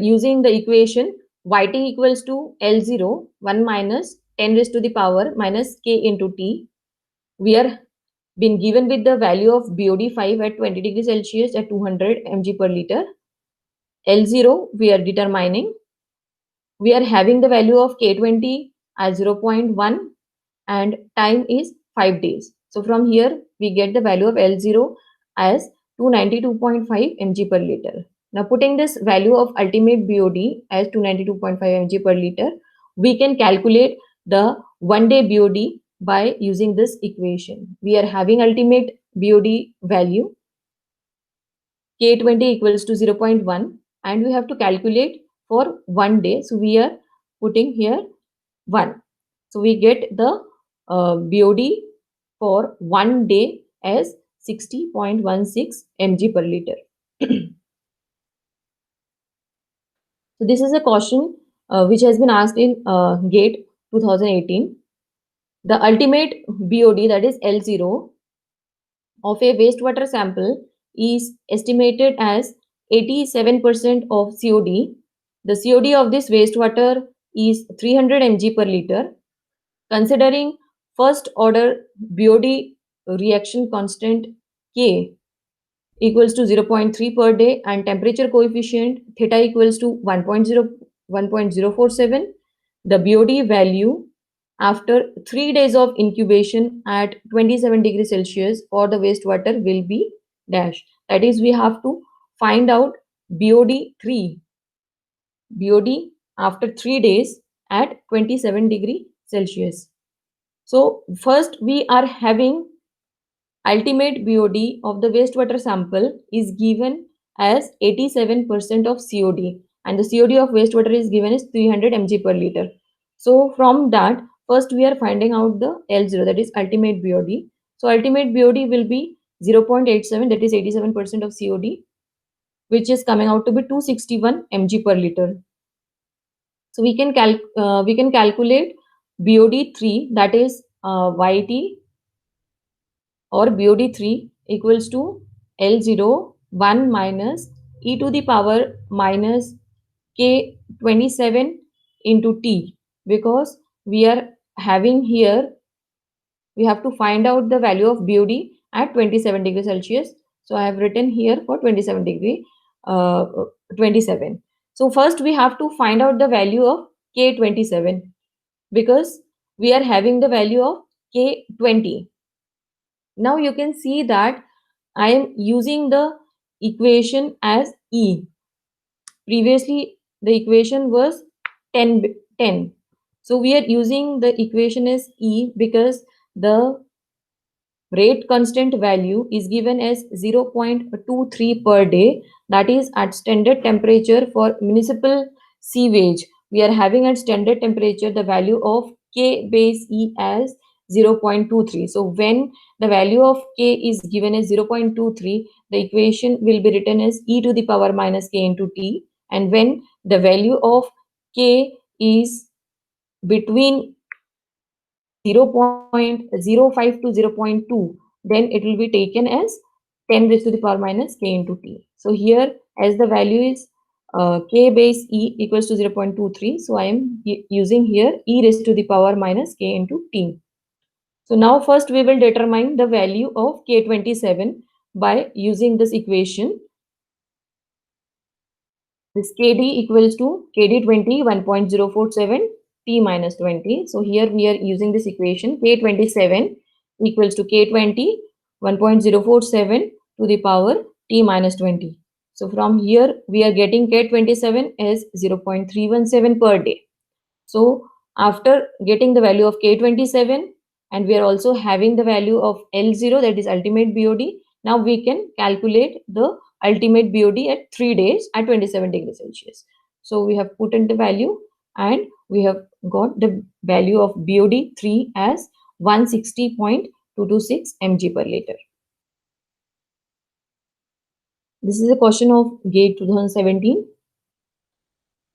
using the equation Yt equals to L0 1 minus 10 raised to the power minus K into T. We are been given with the value of BOD5 at 20 degrees Celsius at 200 mg per liter. L0 we are determining. We are having the value of K20 as 0.1 and time is 5 days. So from here we get the value of L0 as 292.5 mg per liter. Now putting this value of ultimate BOD as 292.5 mg per liter, we can calculate the 1 day BOD by using this equation. We are having ultimate BOD value K20 equals to 0.1 and we have to calculate for 1 day. So we are putting here 1. So we get the BOD for 1 day as 60.16 mg per liter. So this is a question which has been asked in GATE 2018. The ultimate BOD, that is L0, of a wastewater sample is estimated as 87% of COD. The COD of this wastewater is 300 mg per liter. Considering first order BOD reaction constant K equals to 0.3 per day and temperature coefficient theta equals to 1.047, the BOD value after 3 days of incubation at 27 degrees Celsius for the wastewater will be dash. That is, we have to find out BOD3, BOD after 3 days at 27 degree Celsius. So first we are having ultimate BOD of the wastewater sample is given as 87% of COD and the COD of wastewater is given as 300 mg per liter. So from that, first we are finding out the L0, that is ultimate BOD. So ultimate BOD will be 0.87, that is 87% of COD, which is coming out to be 261 mg per liter. So we can calculate BOD3, that is Yt or BOD3 equals to L0 1 minus e to the power minus K27 into T, because we are having here, we have to find out the value of BOD at 27 degrees Celsius. So I have written here for 27 degree, 27. So first we have to find out the value of K27 because we are having the value of K20. Now you can see that I am using the equation as E. Previously the equation was 10. So we are using the equation as E because the rate constant value is given as 0.23 per day, that is at standard temperature for municipal sewage. We are having at standard temperature the value of K base E as 0.23. So when the value of K is given as 0.23, the equation will be written as e to the power minus K into T, and when the value of K is between 0.05 to 0.2, then it will be taken as 10 raised to the power minus K into T. So here, as the value is K base E equals to 0.23, so I am using here E raised to the power minus K into T. So now first we will determine the value of K27 by using this equation. This Kd equals to Kd20 1.047 T minus 20. So here we are using this equation K27 equals to K20 1.047 to the power T minus 20. So from here we are getting K27 as 0.317 per day. So after getting the value of K27 and we are also having the value of L0, that is ultimate BOD, now we can calculate the ultimate BOD at 3 days at 27 degrees Celsius. So we have put in the value and we have got the value of BOD 3 as 160.226 mg per liter. This is a question of GATE 2017.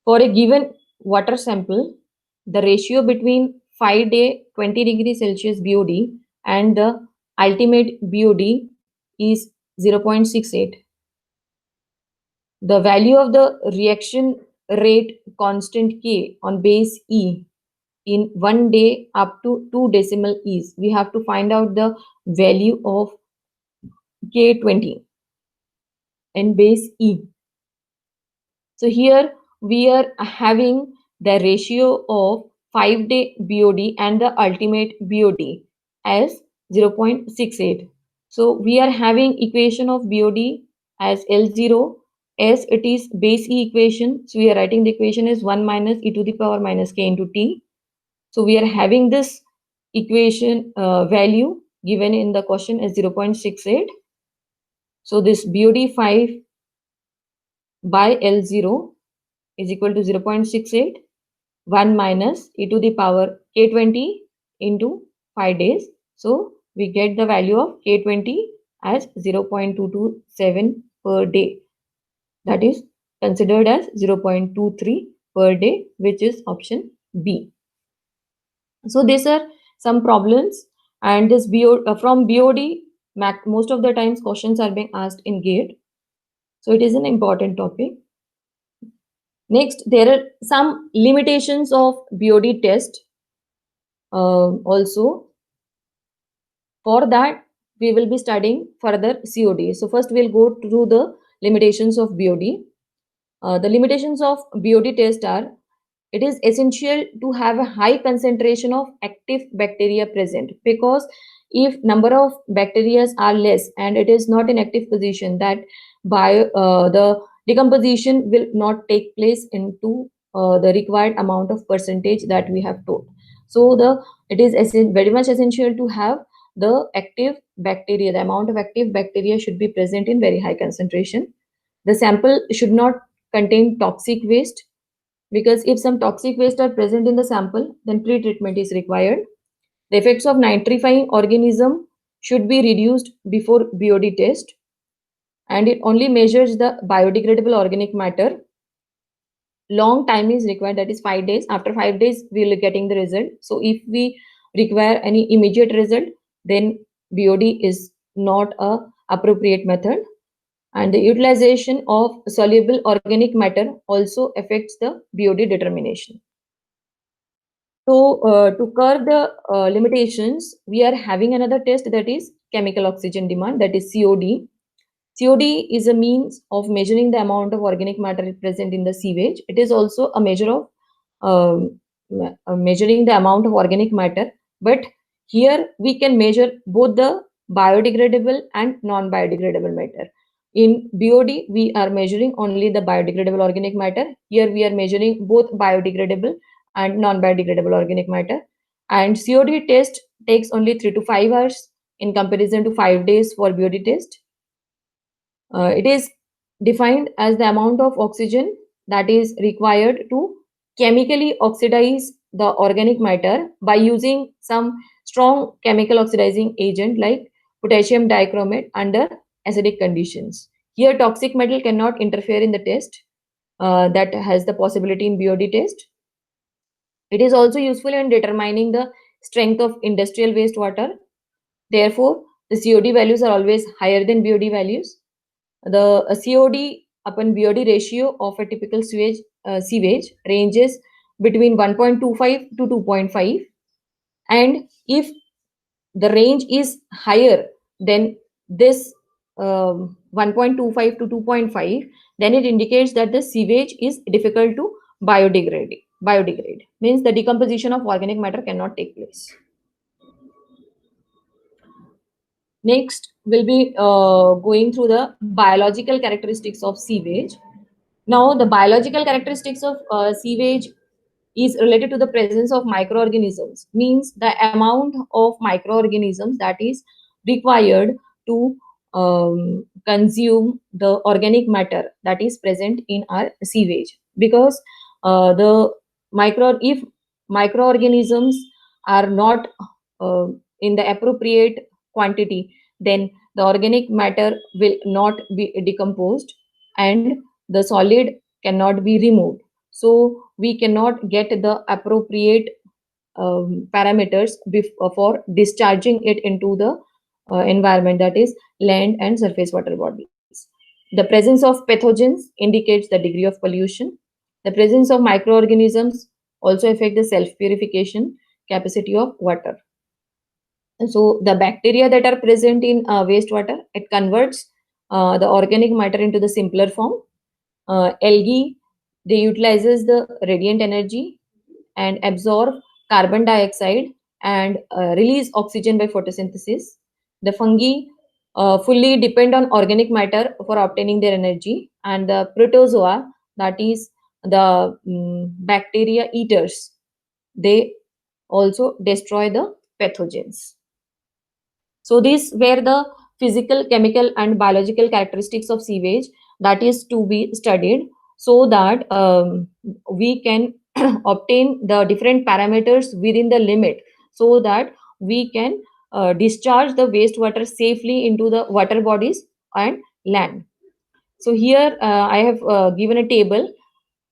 For a given water sample, the ratio between 5-day 20 degrees Celsius BOD and the ultimate BOD is 0.68. The value of the reaction rate constant K on base E in 1 day up to 2 decimal is. We have to find out the value of K20 and base E. So here we are having the ratio of 5-day BOD and the ultimate BOD as 0.68. So we are having equation of BOD as L0 as it is base E equation. So we are writing the equation as 1 minus e to the power minus K into T. So we are having this equation value given in the question as 0.68. So this BOD 5 by L0 is equal to 0.68, 1 minus e to the power K20 into 5 days. So we get the value of K20 as 0.227 per day. That is considered as 0.23 per day, which is option B. So these are some problems, and this from BOD, most of the times questions are being asked in GATE. So it is an important topic. Next, there are some limitations of BOD test. Also, for that, we will be studying further COD. So first we'll go through the limitations of BOD. The limitations of BOD test are: it is essential to have a high concentration of active bacteria present, because if number of bacteria are less and it is not in active position, that the decomposition will not take place into the required amount of percentage that we have told. So it is very much essential to have the active bacteria. The amount of active bacteria should be present in very high concentration. The sample should not contain toxic waste, because if some toxic waste are present in the sample, then pre-treatment is required. The effects of nitrifying organism should be reduced before BOD test, and it only measures the biodegradable organic matter. Long time is required, that is 5 days. After 5 days, we will getting the result. So if we require any immediate result, then BOD is not a appropriate method. And the utilization of soluble organic matter also affects the BOD determination. So to curb the limitations, we are having another test, that is chemical oxygen demand, that is COD. COD is a means of measuring the amount of organic matter present in the sewage. It is also a measure of measuring the amount of organic matter, but here we can measure both the biodegradable and non-biodegradable matter. In BOD, we are measuring only the biodegradable organic matter. Here we are measuring both biodegradable and non-biodegradable organic matter. And COD test takes only 3 to 5 hours in comparison to 5 days for BOD test. It is defined as the amount of oxygen that is required to chemically oxidize the organic matter by using some strong chemical oxidizing agent like potassium dichromate under acidic conditions. Here, toxic metal cannot interfere in the test. That has the possibility in BOD test. It is also useful in determining the strength of industrial wastewater. Therefore, the COD values are always higher than BOD values. The COD upon BOD ratio of a typical sewage ranges between 1.25 to 2.5, and if the range is higher than this 1.25 to 2.5, then it indicates that the sewage is difficult to biodegrade means the decomposition of organic matter cannot take place. Next, we'll be going through the biological characteristics of sewage. Now, the biological characteristics of sewage is related to the presence of microorganisms, means the amount of microorganisms that is required to consume the organic matter that is present in our sewage. Because if microorganisms are not in the appropriate quantity, then the organic matter will not be decomposed and the solid cannot be removed. So we cannot get the appropriate parameters for discharging it into the environment, that is land and surface water bodies. The presence of pathogens indicates the degree of pollution. The presence of microorganisms also affect the self-purification capacity of water. So the bacteria that are present in wastewater, it converts the organic matter into the simpler form. Algae, they utilizes the radiant energy and absorb carbon dioxide and release oxygen by photosynthesis. The fungi fully depend on organic matter for obtaining their energy, and the protozoa, that is the bacteria eaters, they also destroy the pathogens. So these were the physical, chemical, and biological characteristics of sewage that is to be studied, so that we can obtain the different parameters within the limit, so that we can discharge the wastewater safely into the water bodies and land. So here I have given a table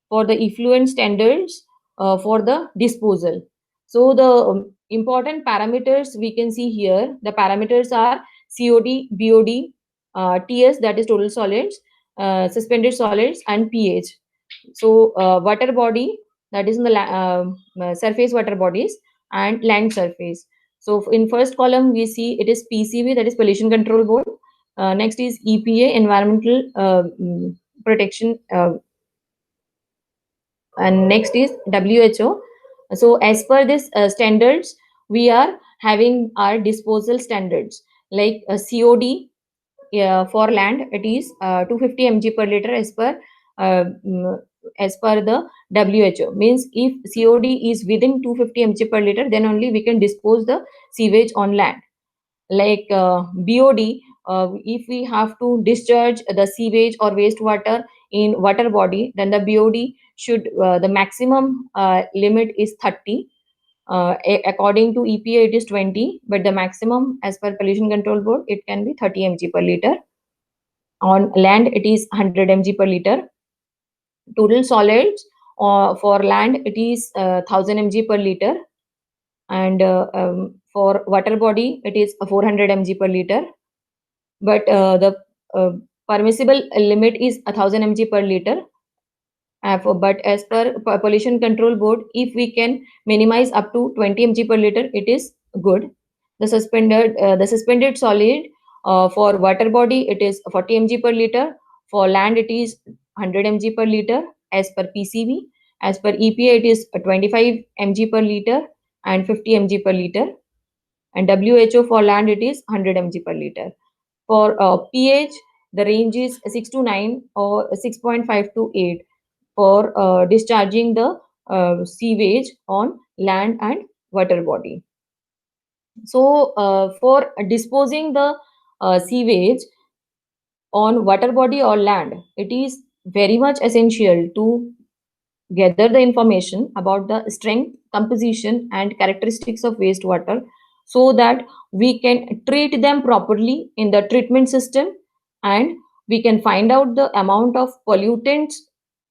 for the effluent standards for the disposal. So the important parameters we can see here, the parameters are COD, BOD, TS, that is total solids, suspended solids, and pH. So water body, that is in the surface water bodies, and land surface. So in first column we see it is PCB, that is Pollution Control Board. Next is EPA, Environmental Protection, and next is WHO. So as per this standards, we are having our disposal standards like COD for land, it is 250 mg per liter as per the WHO. Means if COD is within 250 mg per liter, then only we can dispose the sewage on land. Like BOD, if we have to discharge the sewage or wastewater in water body, then the BOD should the maximum limit is 30. According to EPA, it is 20, but the maximum as per Pollution Control Board, it can be 30 mg per liter. On land, it is 100 mg per liter. Total solids for land, it is 1000 mg per liter, and for water body, it is 400 mg per liter. But the permissible limit is 1000 mg per liter. But as per Pollution Control Board, if we can minimize up to 20 mg per liter, it is good. The suspended solid for water body, it is 40 mg per liter. For land, it is 100 mg per liter as per PCB. As per EPA, it is 25 mg per liter and 50 mg per liter. And WHO for land, it is 100 mg per liter. For pH, the range is 6 to 9 or 6.5 to 8 for discharging the sewage on land and water body. So for disposing the sewage on water body or land, it is very much essential to gather the information about the strength, composition, and characteristics of wastewater so that we can treat them properly in the treatment system, and we can find out the amount of pollutants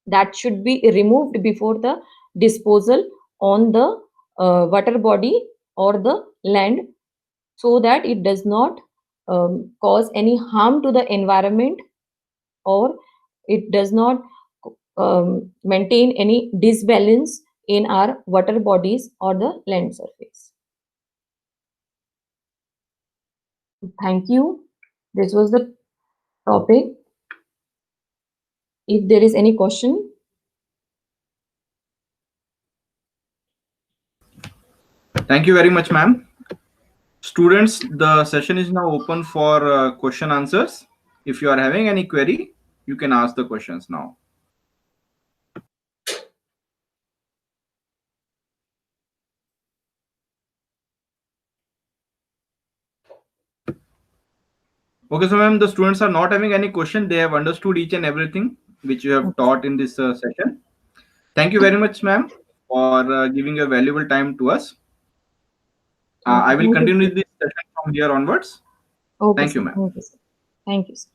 that should be removed before the disposal on the water body or the land, so that it does not cause any harm to the environment, or it does not maintain any disbalance in our water bodies or the land surface. Thank you. This was the topic. If there is any question. Thank you very much, ma'am. Students, the session is now open for question answers. If you are having any query, you can ask the questions now. Okay, so ma'am, the students are not having any question. They have understood each and everything which you have taught in this session. Thank you very much, ma'am, for giving your valuable time to us. I will continue this session from here onwards. Okay, Thank you, sir. ma'am. Thank you, sir. Thank you, sir.